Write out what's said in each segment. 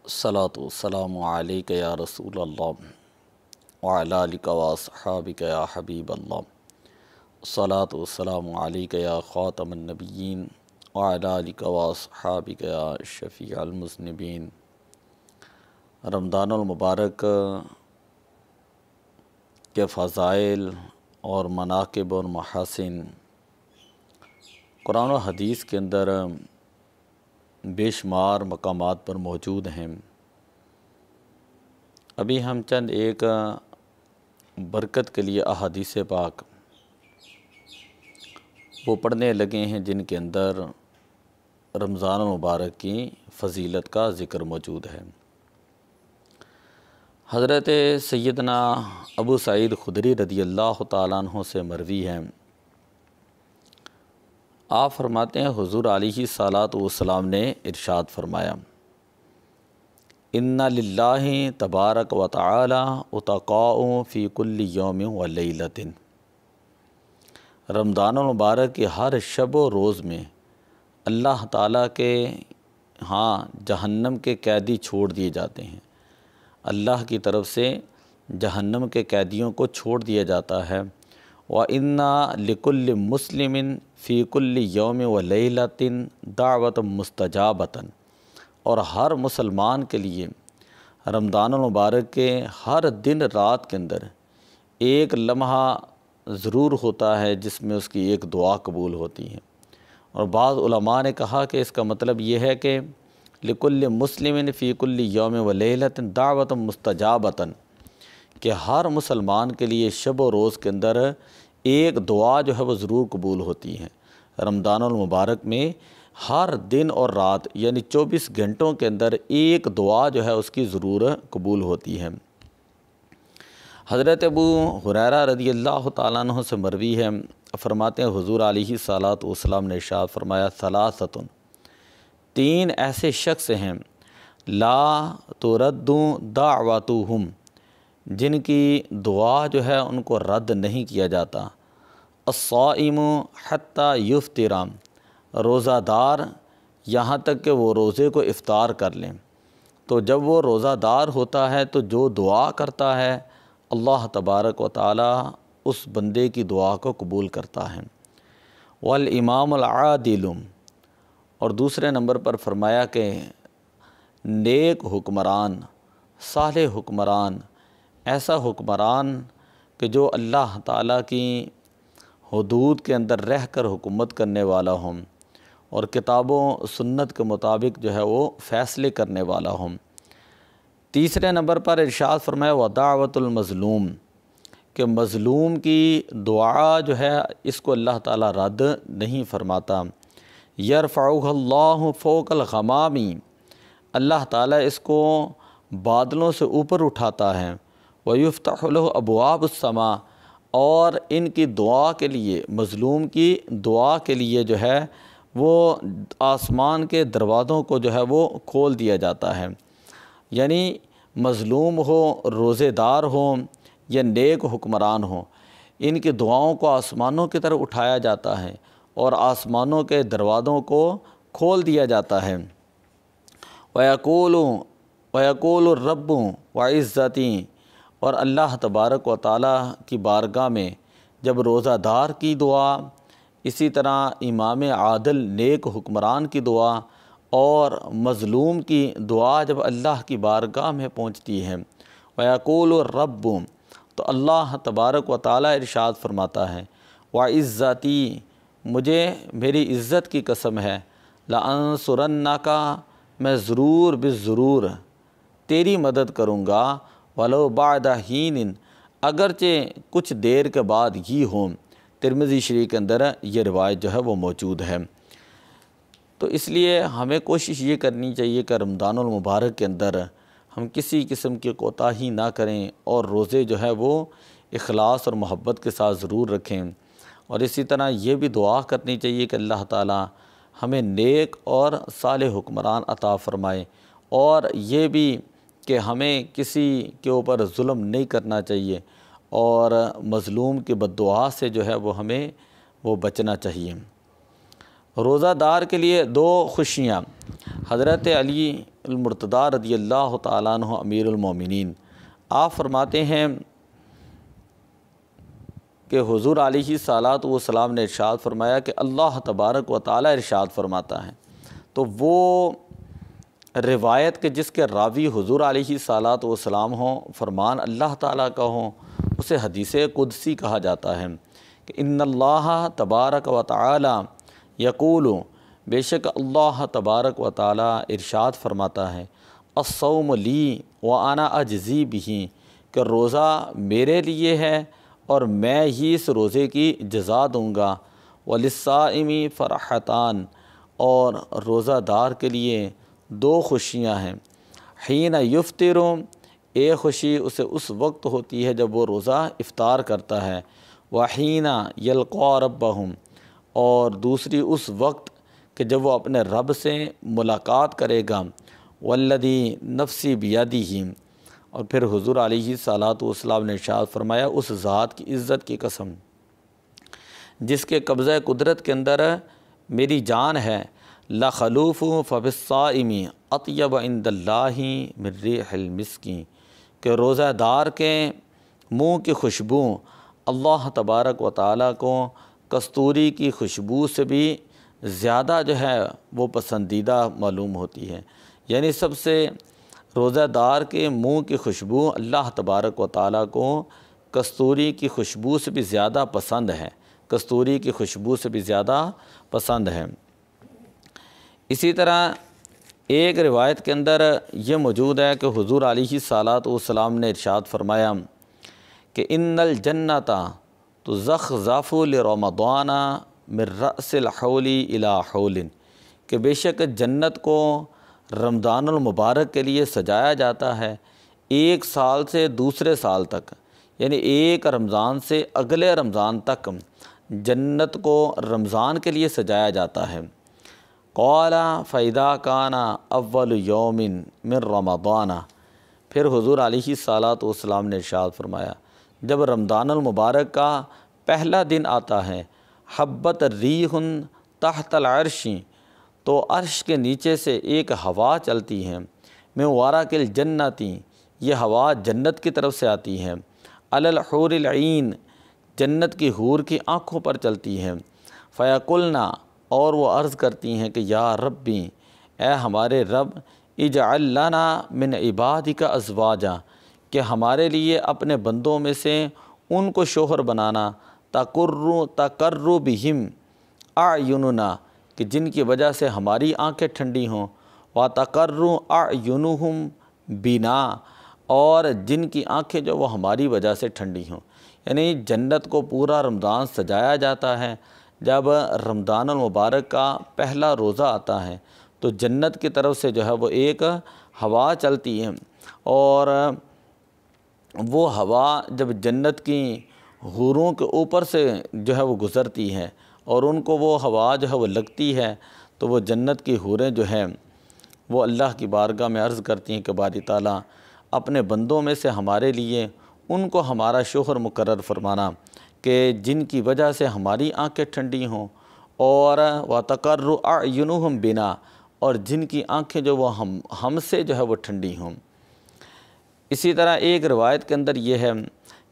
الصلاۃ والسلام علیک یا رسول اللہ وعلی آلک واصحابک یا حبیب اللہ۔ الصلاۃ والسلام علیک یا خاتم النبیین وعلی آلک واصحابک یا شفیع المذنبین۔ رمضان المبارک کے فضائل اور مناقب اور محاسن قرآن و حدیث کے اندر بے شمار مقامات پر موجود ہیں۔ ابھی ہم چند ایک برکت کے لیے احادیث پاک وہ پڑھنے لگے ہیں جن کے اندر رمضان المبارک کی فضیلت کا ذکر موجود ہے۔ حضرت سیدنا ابو سعید خدری رضی اللہ تعالیٰ عنہ سے مروی ہے، آپ فرماتے ہیں حضور علیہ الصلاۃ والسلام نے ارشاد فرمایا، ان للہ تبارک و تعالی اتقاء فی کل یوم و لیلۃ۔ رمضان المبارک کے ہر شب و روز میں اللہ تعالیٰ کے ہاں جہنم کے قیدی چھوڑ دیے جاتے ہیں۔ اللہ کی طرف سے جہنم کے قیدیوں کو چھوڑ دیا جاتا ہے۔ وَإِنَّ لِكُلِّ مُسْلِمٍ فِي كُلِّ يَوْمٍ وَلَيْلَةٍ دَعْوَةً مُسْتَجَابَةً، اور ہر مسلمان کے لیے رمضان المبارک کے ہر دن رات کے اندر ایک لمحہ ضرور ہوتا ہے جس میں اس کی ایک دعا قبول ہوتی ہے۔ اور بعض علماء نے کہا کہ اس کا مطلب یہ ہے کہ لِكُلِّ مُسْلِمٍ فِي كُلِّ يَوْمٍ وَلَيْلَةٍ دَعْوَةً مُسْتَجَابَةً، کہ ہر مسلمان کے لیے شب و روز کے اندر ایک دعا جو ہے وہ ضرور قبول ہوتی ہے۔ رمضان المبارک میں ہر دن اور رات یعنی 24 گھنٹوں کے اندر ایک دعا جو ہے اس کی ضرور قبول ہوتی ہے۔ حضرت ابو ہریرہ رضی اللہ تعالیٰ عنہ سے مروی ہے، فرماتے ہیں حضور علیہ الصلاۃ والسلام نے ارشاد فرمایا، ثلاثۃ، تین ایسے شخص ہیں لا ترد دعواتہم، جن کی دعا جو ہے ان کو رد نہیں کیا جاتا۔ الصائم حتی یفطر، روزہ دار یہاں تک کہ وہ روزے کو افطار کر لیں۔ تو جب وہ روزہ دار ہوتا ہے تو جو دعا کرتا ہے اللہ تبارک و تعالی اس بندے کی دعا کو قبول کرتا ہے۔ والامام العادل، اور دوسرے نمبر پر فرمایا کہ نیک حکمران، صالح حکمران، ایسا حکمران کہ جو اللہ تعالیٰ کی حدود کے اندر رہ کر حکومت کرنے والا ہوں اور کتاب و سنت کے مطابق جو ہے وہ فیصلے کرنے والا ہوں۔ تیسرے نمبر پر ارشاد فرمایا ودعوۃ المظلوم، کہ مظلوم کی دعا جو ہے اس کو اللہ تعالیٰ رد نہیں فرماتا۔ یرفعہ اللہ فوق الغمام، اللہ تعالیٰ اس کو بادلوں سے اوپر اٹھاتا ہے۔ وَيُفْتَحُ لَهُ أَبْوَابُ السَّمَاءِ، اور ان کی دعا کے لیے، مظلوم کی دعا کے لیے جو ہے وہ آسمان کے دروازوں کو جو ہے وہ کھول دیا جاتا ہے۔ یعنی مظلوم ہو، روزے دار ہوں یا نیک حکمران ہوں، ان کی دعاؤں کو آسمانوں کی طرف اٹھایا جاتا ہے اور آسمانوں کے دروازوں کو کھول دیا جاتا ہے۔ وَيَقُولُ الرَّبُّ وَعِزَّتِي، اور اللہ تبارک و تعالیٰ کی بارگاہ میں جب روزہ دار کی دعا، اسی طرح امام عادل نیک حکمران کی دعا اور مظلوم کی دعا جب اللہ کی بارگاہ میں پہنچتی ہے، وَيَقُولُ الرَّبُّ، تو اللہ تبارک و تعالیٰ ارشاد فرماتا ہے، وَعِزَّتِي، مجھے میری عزت کی قسم ہے، لَأَنصُرَنَّكَ، میں ضرور بالضرور تیری مدد کروں گا، وَلَوْ بَعْدَ حِینٍ، اگرچہ کچھ دیر کے بعد ہی ہوں۔ ترمذی شریف کے اندر یہ روایت جو ہے وہ موجود ہے۔ تو اس لیے ہمیں کوشش یہ کرنی چاہیے کہ رمضان المبارک کے اندر ہم کسی قسم کی کوتاہی نہ کریں اور روزے جو ہے وہ اخلاص اور محبت کے ساتھ ضرور رکھیں، اور اسی طرح یہ بھی دعا کرنی چاہیے کہ اللہ تعالیٰ ہمیں نیک اور صالح حکمران عطا فرمائے، اور یہ بھی کہ ہمیں کسی کے اوپر ظلم نہیں کرنا چاہیے اور مظلوم کی بد دعا سے جو ہے وہ ہمیں بچنا چاہیے۔ روزہ دار کے لیے دو خوشیاں، حضرت علی المرتضیٰ رضی اللہ تعالیٰ عنہ امیر المومنین، آپ فرماتے ہیں کہ حضور علیہ الصلاۃ والسلام نے ارشاد فرمایا کہ اللہ تبارک و تعالیٰ ارشاد فرماتا ہے، تو وہ روایت کے جس کے راوی حضور علیہ الصلاۃ والسلام ہوں، فرمان اللہ تعالیٰ کا ہوں، اسے حدیث قدسی کہا جاتا ہے کہ ان اللہ تبارک و تعالیٰ یقول، بے شک اللہ تبارک و تعالیٰ ارشاد فرماتا ہے، الصوم لی وانا اجزی بہ، کہ روزہ میرے لیے ہے اور میں ہی اس روزے کی جزا دوں گا، وللصائم فرحتان، اور روزہ دار کے لیے دو خوشیاں ہیں، حین یفطر، ایک خوشی اسے اس وقت ہوتی ہے جب وہ روزہ افطار کرتا ہے، وحین یلقا ربہم، اور دوسری اس وقت کہ جب وہ اپنے رب سے ملاقات کرے گا، والذی نفسی بیدہ، اور پھر حضور علیہ الصلاۃ والسلام نے ارشاد فرمایا، اس ذات کی عزت کی قسم جس کے قبضہ قدرت کے اندر میری جان ہے، لخلوف ففی الصائم اطیب عند اللہ من ریح المسک، کہ روزہ دار کے منہ کی خوشبو اللہ تبارک و تعالیٰ کو کستوری کی خوشبو سے بھی زیادہ جو ہے وہ پسندیدہ معلوم ہوتی ہے، یعنی سب سے روزہ دار کے منہ کی خوشبو اللہ تبارک و تعالیٰ کو کستوری کی خوشبو سے بھی زیادہ پسند ہے، کستوری کی خوشبو سے بھی زیادہ پسند ہے۔ اسی طرح ایک روایت کے اندر یہ موجود ہے کہ حضور علیہ الصلاۃ والسلام نے ارشاد فرمایا کہ ان الجنۃ تزخزف لرمضان من رأس الحول الی حول، کہ بے شک جنت کو رمضان المبارک کے لیے سجایا جاتا ہے ایک سال سے دوسرے سال تک، یعنی ایک رمضان سے اگلے رمضان تک جنت کو رمضان کے لیے سجایا جاتا ہے۔ قال فإذا كان اول یوم من رمضان، پھر حضور علیہ الصلاۃ والسلام نے ارشاد فرمایا جب رمضان المبارک کا پہلا دن آتا ہے، حبت ریح تحت العرش، تو عرش کے نیچے سے ایک ہوا چلتی ہے، من ورق الجنت، یہ ہوا جنت کی طرف سے آتی ہے، علی الحور العین، جنت کی حور کی آنکھوں پر چلتی ہے، فیقلنا، اور وہ عرض کرتی ہیں کہ یا ربی، اے ہمارے رب، اجعل لنا من عبادک ازواجا، کہ ہمارے لیے اپنے بندوں میں سے ان کو شوہر بنانا، تقر بہم اعیننا، کہ جن کی وجہ سے ہماری آنکھیں ٹھنڈی ہوں، وتقر اعینہم بنا، اور جن کی آنکھیں جو وہ ہماری وجہ سے ٹھنڈی ہوں، یعنی جنت کو پورا رمضان سجایا جاتا ہے۔ جب رمضان المبارک کا پہلا روزہ آتا ہے تو جنت کی طرف سے جو ہے وہ ایک ہوا چلتی ہے، اور وہ ہوا جب جنت کی حوروں کے اوپر سے جو ہے وہ گزرتی ہے اور ان کو وہ ہوا جو ہے وہ لگتی ہے، تو وہ جنت کی حوریں جو ہیں وہ اللہ کی بارگاہ میں عرض کرتی ہیں کہ باری تعالیٰ اپنے بندوں میں سے ہمارے لیے ان کو ہمارا شوہر مقرر فرمانا کہ جن کی وجہ سے ہماری آنکھیں ٹھنڈی ہوں، اور وتقر اعینہم بنا، اور جن کی آنکھیں جو وہ ہم سے جو ہے وہ ٹھنڈی ہوں۔ اسی طرح ایک روایت کے اندر یہ ہے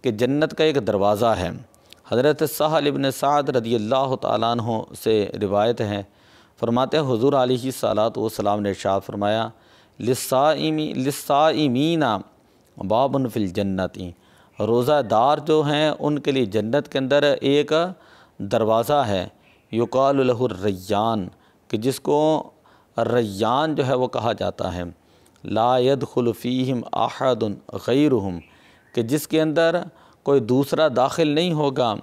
کہ جنت کا ایک دروازہ ہے، حضرت سہل بن سعد رضی اللہ تعالیٰ عنہ سے روایت ہے، فرماتے ہیں حضور علیہ الصلاۃ والسلام نے ارشاد فرمایا، للصائمین باب فی الجنت، روزہ دار جو ہیں ان کے لیے جنت کے اندر ایک دروازہ ہے، یقال لہ الریان، کہ جس کو ریان جو ہے وہ کہا جاتا ہے، لا يدخل فیہم احد غیرہم، کہ جس کے اندر کوئی دوسرا داخل نہیں ہوگا،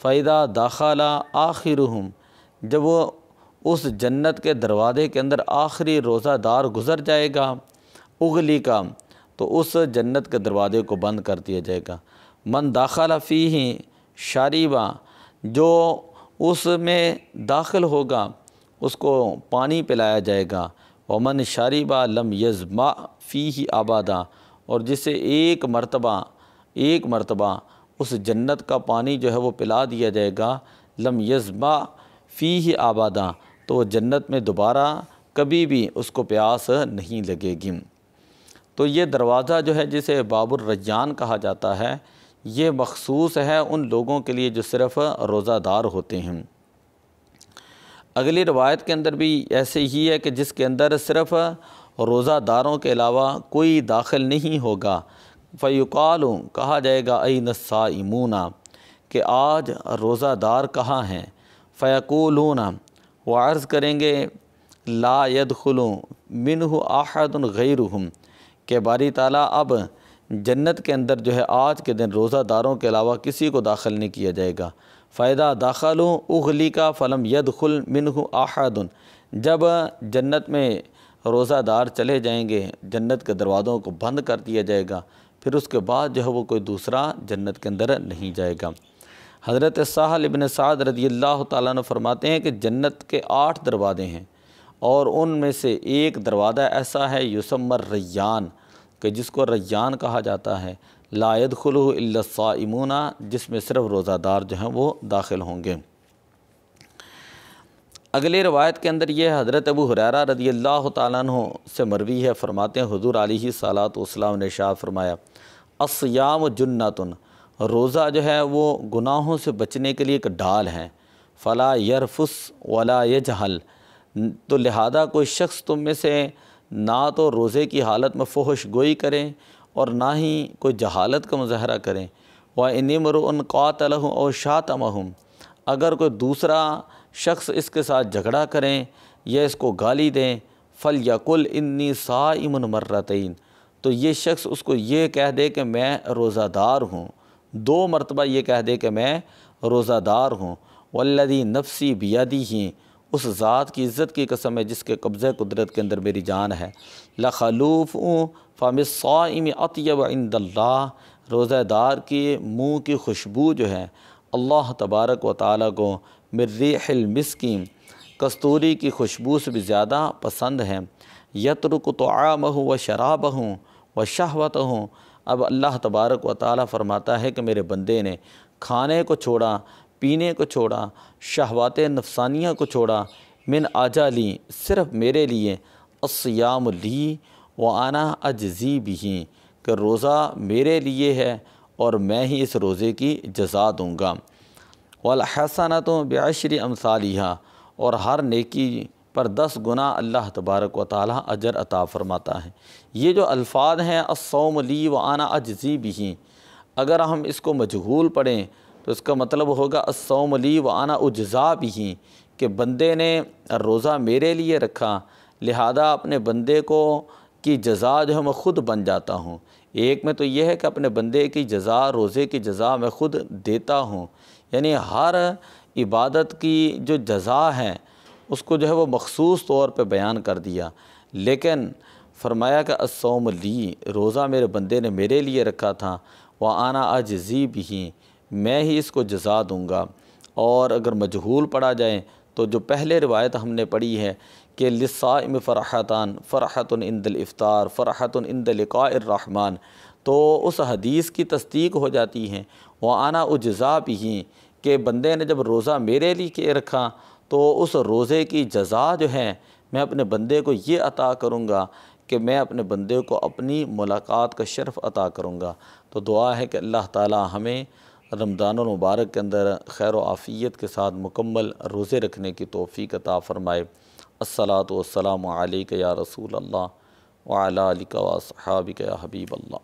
فاذا دخل آخرہم، جب وہ اس جنت کے دروازے کے اندر آخری روزہ دار گزر جائے گا، اغلی کا، تو اس جنت کے دروازے کو بند کر دیا جائے گا، من داخل فیہ شریبا، جو اس میں داخل ہوگا اس کو پانی پلایا جائے گا، ومن شریبا لم یظمأ فیہ ابدا، اور جسے ایک مرتبہ اس جنت کا پانی جو ہے وہ پلا دیا جائے گا، لم یظمأ فیہ ابدا، تو وہ جنت میں دوبارہ کبھی بھی اس کو پیاس نہیں لگے گی۔ تو یہ دروازہ جو ہے جسے باب الریان کہا جاتا ہے، یہ مخصوص ہے ان لوگوں کے لیے جو صرف روزہ دار ہوتے ہیں۔ اگلی روایت کے اندر بھی ایسے ہی ہے کہ جس کے اندر صرف روزہ داروں کے علاوہ کوئی داخل نہیں ہوگا، فیقال، کہا جائے گا این الصائمون، کہ آج روزہ دار کہاں ہیں؟ فیقولون، وہ عرض کریں گے، لا يدخل منہ احد غیرہم، کہ باری تعالیٰ اب جنت کے اندر جو ہے آج کے دن روزہ داروں کے علاوہ کسی کو داخل نہیں کیا جائے گا۔ فَإِذَا دَخَلُوا أُغْلِقَ فَلَمْ يَدْخُلْ مِنْهُ أَحَدٌ، جب جنت میں روزہ دار چلے جائیں گے، جنت کے دروازوں کو بند کر دیا جائے گا، پھر اس کے بعد جو ہے وہ کوئی دوسرا جنت کے اندر نہیں جائے گا۔ حضرت سہل بن سعد رضی اللہ تعالیٰ عنہ فرماتے ہیں کہ جنت کے 8 دروازے ہیں، اور ان میں سے ایک دروازہ ایسا ہے یسمى الریان، کہ جس کو ریان کہا جاتا ہے، لا يدخلہ الا الصائمون، جس میں صرف روزہ دار جو ہیں وہ داخل ہوں گے۔ اگلی روایت کے اندر یہ حضرت ابو ہریرہ رضی اللہ تعالیٰ عنہ سے مروی ہے، فرماتے ہیں حضور علیہ الصلاۃ والسلام نے ارشاد فرمایا، الصیام جنۃ، روزہ جو ہے وہ گناہوں سے بچنے کے لیے ایک ڈال ہے، فلا یرفس ولا یجہل، تو لہذا کوئی شخص تم میں سے نہ تو روزے کی حالت میں فحش گوئی کریں اور نہ ہی کوئی جہالت کا مظاہرہ کریں۔ وَإِنِ امْرُؤٌ قَاتَلَهُ أَوْ شَاتَمَهُمْ، اگر کوئی دوسرا شخص اس کے ساتھ جھگڑا کریں یا اس کو گالی دیں، فَلْيَقُلْ إِنِّي صَائِمٌ مَرَّتَيْن، تو یہ شخص اس کو یہ کہہ دے کہ میں روزہ دار ہوں، 2 مرتبہ یہ کہہ دے کہ میں روزہ دار ہوں۔ وَالَّذِي نَفْسِي بِيَدِهِ، اس ذات کی عزت کی قسم ہے جس کے قبضہ قدرت کے اندر میری جان ہے، لَخَلُوفُ فَمِ الصَّائِمِ أَطْيَبُ عِندَ اللّٰہ، روزہ دار کی منہ کی خوشبو جو ہے اللہ تبارک و تعالیٰ کو من ریح المسک، کستوری کی خوشبو سے بھی زیادہ پسند ہے۔ یترک طعامہ و شرابہ و شہوتہ، اب اللہ تبارک و تعالیٰ فرماتا ہے کہ میرے بندے نے کھانے کو چھوڑا، پینے کو چھوڑا، شہوات نفسانیہ کو چھوڑا، من اجلی، صرف میرے لیے، الصیام لی وانا اجزی بہ، کہ روزہ میرے لیے ہے اور میں ہی اس روزے کی جزا دوں گا۔ والحسنۃ بعشر امثالہا، اور ہر نیکی پر 10 گنا اللہ تبارک و تعالیٰ اجر عطا فرماتا ہے۔ یہ جو الفاظ ہیں الصوم لی وانا اجزی بہ، اگر ہم اس کو مجہول پڑھیں تو اس کا مطلب ہوگا الصوم لی وانا اجزا بہ، کہ بندے نے روزہ میرے لیے رکھا، لہذا اپنے بندے کو کی جزا جو ہے میں خود بن جاتا ہوں۔ ایک میں تو یہ ہے کہ اپنے بندے کی جزا، روزے کی جزا میں خود دیتا ہوں، یعنی ہر عبادت کی جو جزا ہے اس کو جو ہے وہ مخصوص طور پہ بیان کر دیا، لیکن فرمایا کہ الصوم لی، روزہ میرے بندے نے میرے لیے رکھا تھا، وَأَنَا أَجْزِي بِهِ، میں ہی اس کو جزا دوں گا۔ اور اگر مجہول پڑھا جائے تو جو پہلے روایت ہم نے پڑھی ہے کہ للصائم فرحتان، فرحۃ عند الافطار، فرحۃ عند لقاء الرحمن، تو اس حدیث کی تصدیق ہو جاتی ہے، وَأَنَا أُجْزَىٰ بِهِ، کہ بندے نے جب روزہ میرے لیے رکھا تو اس روزے کی جزا جو ہے میں اپنے بندے کو یہ عطا کروں گا کہ میں اپنے بندے کو اپنی ملاقات کا شرف عطا کروں گا۔ تو دعا ہے کہ اللہ تعالی ہمیں رمضان المبارک کے اندر خیر و عافیت کے ساتھ مکمل روزے رکھنے کی توفیق عطا فرمائے۔ الصلاۃ والسلام علیک یا رسول اللہ وعلی آلک و اصحابک یا حبیب اللہ۔